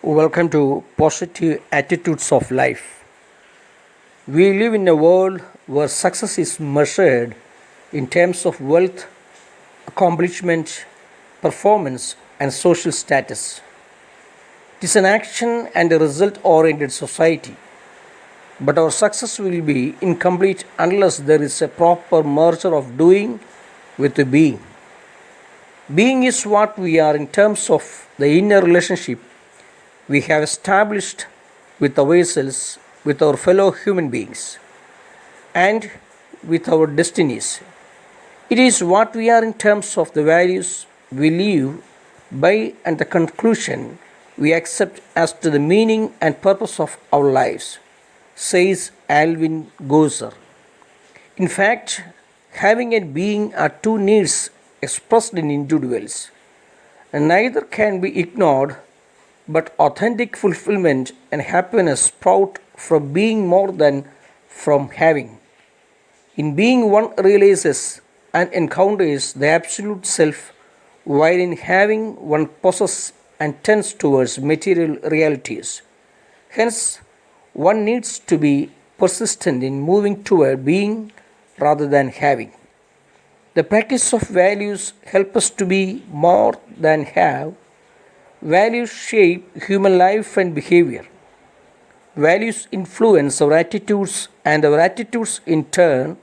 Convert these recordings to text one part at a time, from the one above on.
Welcome to Positive Attitudes of Life. We live in a world where success is measured in terms of wealth, accomplishment, performance, and social status. It is an action and a result oriented society, but our success will be incomplete unless there is a proper merger of doing with the being. Being is what we are in terms of the inner relationship we have established with ourselves, with our fellow human beings, and with our destinies. It is what we are in terms of the values we live by and the conclusion we accept as to the meaning and purpose of our lives, says Alvin Gozer. In fact, having and being are two needs expressed in individuals, and neither can be ignored, but authentic fulfillment and happiness sprout from being more than from having. In being, one realizes and encounters the absolute self, while in having, one possesses and tends towards material realities. Hence, one needs to be persistent in moving toward being rather than having. The practice of values help us to be more than have. Values shape human life and behavior. Values influence our attitudes, and our attitudes, in turn,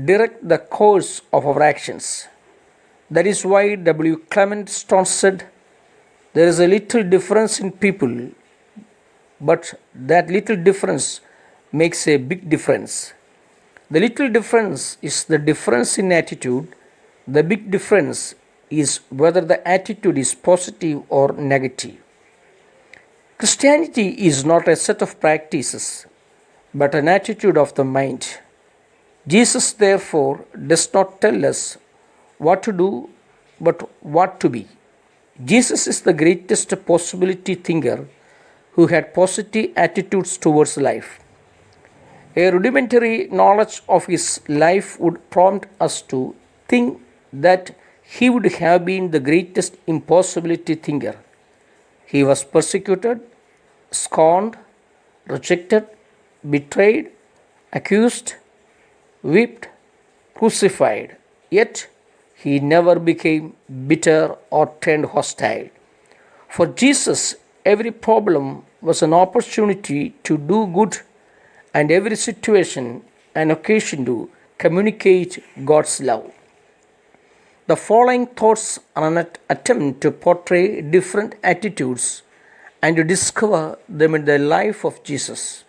direct the course of our actions. That is why W. Clement Stone said, "There is a little difference in people, but that little difference makes a big difference." The little difference is the difference in attitude, the big difference is whether the attitude is positive or negative. Christianity is not a set of practices, but an attitude of the mind. Jesus, therefore, does not tell us what to do, but what to be. Jesus is the greatest possibility thinker who had positive attitudes towards life. A rudimentary knowledge of his life would prompt us to think that he would have been the greatest impossibility thinker. He was persecuted, scorned, rejected, betrayed, accused, whipped, crucified. Yet he never became bitter or turned hostile. For Jesus, every problem was an opportunity to do good, and every situation an occasion to communicate God's love. The following thoughts are an attempt to portray different attitudes and to discover them in the life of Jesus.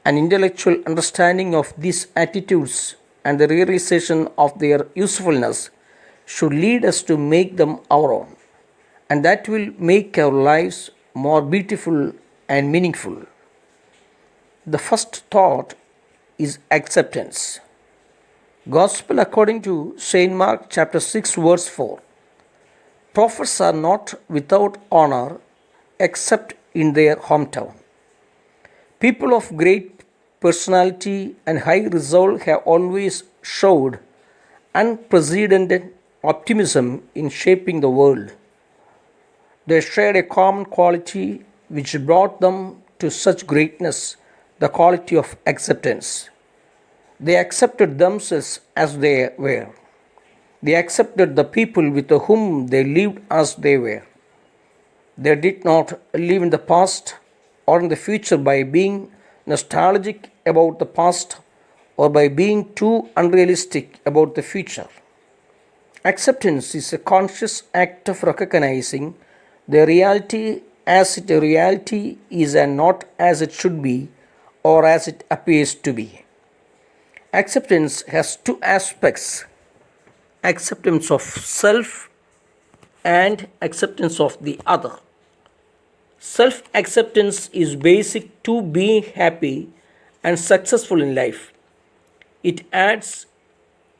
An intellectual understanding of these attitudes and the realization of their usefulness should lead us to make them our own, and that will make our lives more beautiful and meaningful. The first thought is acceptance. Gospel according to St. Mark chapter 6 verse 4. Prophets are not without honor except in their hometown. People of great personality and high resolve have always showed unprecedented optimism in shaping the world. They shared a common quality which brought them to such greatness, the quality of acceptance. They accepted themselves as they were. They accepted the people with whom they lived as they were. They did not live in the past or in the future by being nostalgic about the past or by being too unrealistic about the future. Acceptance is a conscious act of recognizing the reality as it a reality is and not as it should be or as it appears to be. Acceptance has two aspects: acceptance of self and acceptance of the other. Self acceptance is basic to being happy and successful in life. It adds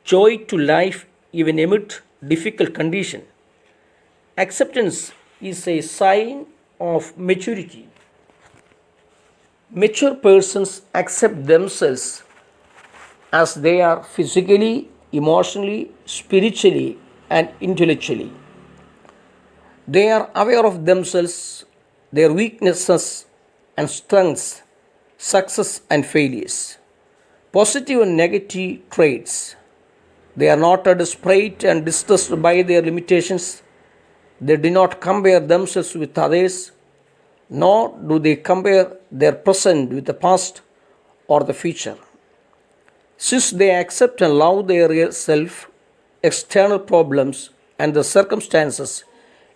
joy to life even amid difficult conditions. Acceptance is a sign of maturity. Mature persons accept themselves as they are physically, emotionally, spiritually, and intellectually. They are aware of themselves their weaknesses and strengths, success and failures, positive and negative traits. They are not desperate and distressed by their limitations. They do not compare themselves with others, nor do they compare their present with the past or the future. Since they accept and love their real self, external problems and the circumstances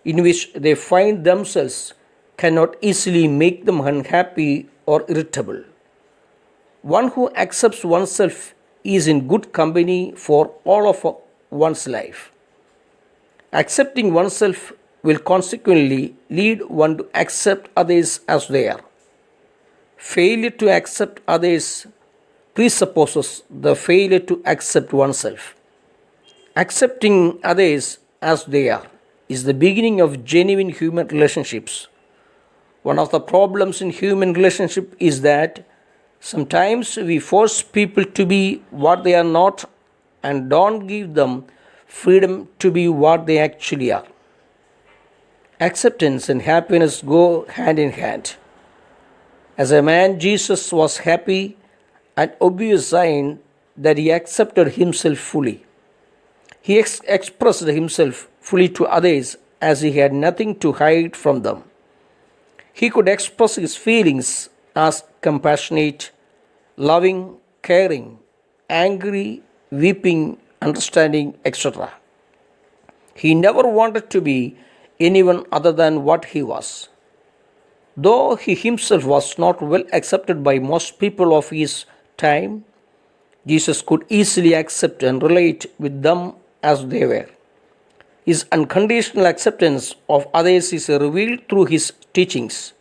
in which they find themselves cannot easily make them unhappy or irritable. One who accepts oneself is in good company for all of one's life. Accepting oneself will consequently lead one to accept others as they are. Failure to accept others presupposes the failure to accept oneself. Accepting others as they are is the beginning of genuine human relationships. One of the problems in human relationship is that sometimes we force people to be what they are not and don't give them freedom to be what they actually are. Acceptance and happiness go hand in hand. As a man, Jesus was happy, an obvious sign that he accepted himself fully. He expressed himself fully to others as he had nothing to hide from them. He could express his feelings as compassionate, loving, caring, angry, weeping, understanding, etc. He never wanted to be anyone other than what he was. Though he himself was not well accepted by most people of his time, Jesus could easily accept and relate with them as they were. His unconditional acceptance of others is revealed through his teachings.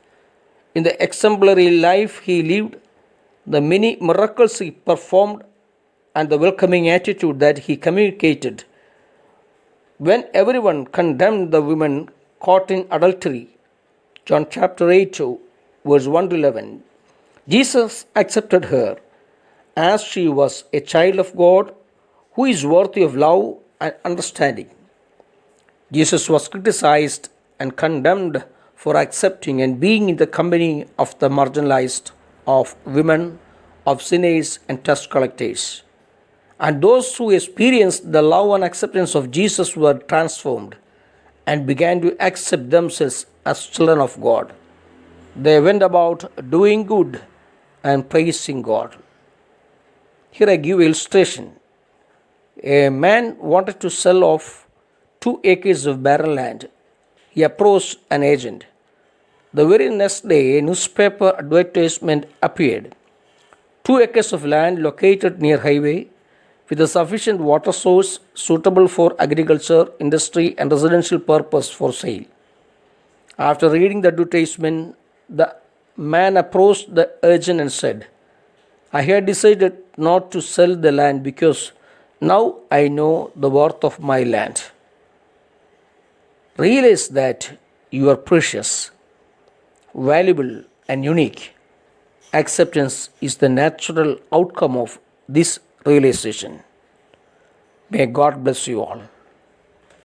In the exemplary life he lived, the many miracles he performed, and the welcoming attitude that he communicated when everyone condemned the woman caught in adultery, John chapter 8, verse 1 to 11, Jesus accepted her as she was a child of God who is worthy of love and understanding. Jesus was criticized and condemned for accepting and being in the company of the marginalized, of women, of sinners and tax collectors. And those who experienced the love and acceptance of Jesus were transformed and began to accept themselves as children of God. They went about doing good and praising God. Here I give illustration. A man wanted to sell off 2 acres of barren land. He approached an agent. The very next day, a newspaper advertisement appeared. 2 acres of land located near highway with a sufficient water source suitable for agriculture, industry and residential purpose for sale. After reading the advertisement, the man approached the agent and said, I had decided not to sell the land because now I know the worth of my land. Realize that you are precious, valuable, and unique. Acceptance is the natural outcome of this realization. May God bless you all.